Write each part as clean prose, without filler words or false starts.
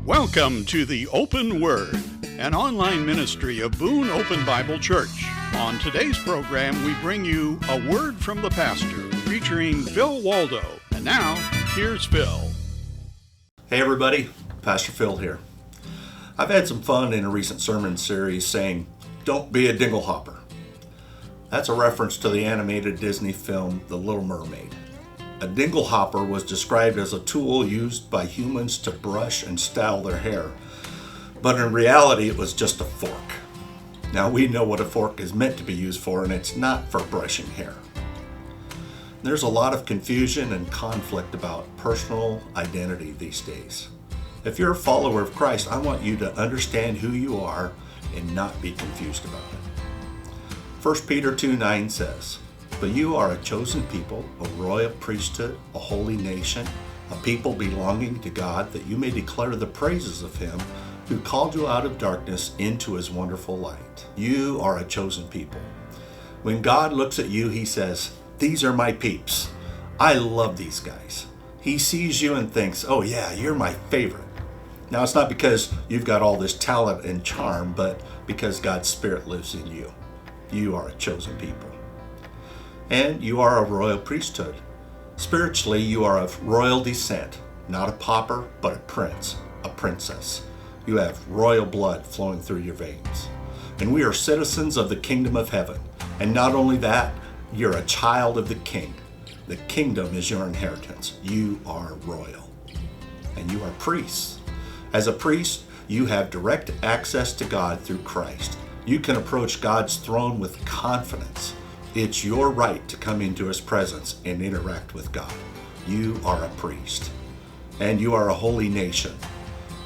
Welcome to the Open Word, an online ministry of Boone Open Bible Church. On today's program, we bring you A Word from the Pastor, featuring Phil Waldo. And now, here's Phil. Hey everybody, Pastor Phil here. I've had some fun in a recent sermon series saying, "Don't be a dingle hopper." That's a reference to the animated Disney film, The Little Mermaid. A dingle hopper was described as a tool used by humans to brush and style their hair, but in reality it was just a fork. Now we know what a fork is meant to be used for, and it's not for brushing hair. There's a lot of confusion and conflict about personal identity these days. If you're a follower of Christ, I want you to understand who you are and not be confused about it. 1 Peter 2:9 says, "But you are a chosen people, a royal priesthood, a holy nation, a people belonging to God, that you may declare the praises of Him who called you out of darkness into His wonderful light." You are a chosen people. When God looks at you, He says, "These are my peeps. I love these guys." He sees you and thinks, "Oh yeah, you're my favorite." Now it's not because you've got all this talent and charm, but because God's Spirit lives in you. You are a chosen people. And you are a royal priesthood. Spiritually, you are of royal descent, not a pauper, but a prince, a princess. You have royal blood flowing through your veins. And we are citizens of the kingdom of heaven. And not only that, you're a child of the king. The kingdom is your inheritance. You are royal. And you are priests. As a priest, you have direct access to God through Christ. You can approach God's throne with confidence. It's your right to come into His presence and interact with God. You are a priest. And you are a holy nation.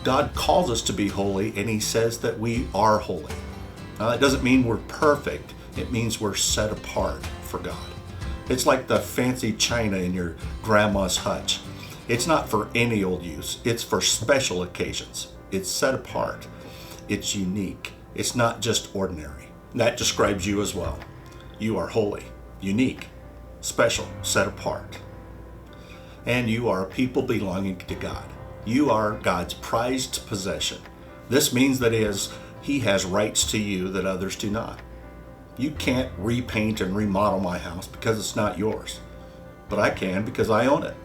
God calls us to be holy, and He says that we are holy. Now, that doesn't mean we're perfect. It means we're set apart for God. It's like the fancy china in your grandma's hutch. It's not for any old use. It's for special occasions. It's set apart. It's unique. It's not just ordinary. That describes you as well. You are holy, unique, special, set apart. And you are a people belonging to God. You are God's prized possession. This means that He has rights to you that others do not. You can't repaint and remodel my house because it's not yours. But I can because I own it.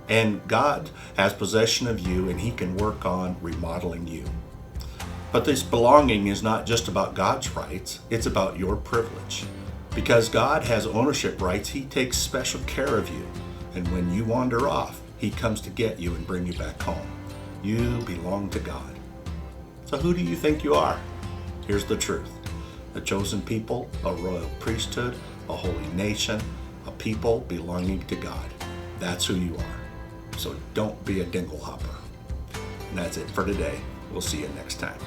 And God has possession of you, and He can work on remodeling you. But this belonging is not just about God's rights, it's about your privilege. Because God has ownership rights, He takes special care of you. And when you wander off, He comes to get you and bring you back home. You belong to God. So who do you think you are? Here's the truth. A chosen people, a royal priesthood, a holy nation, a people belonging to God. That's who you are. So don't be a dingle hopper. And that's it for today. We'll see you next time.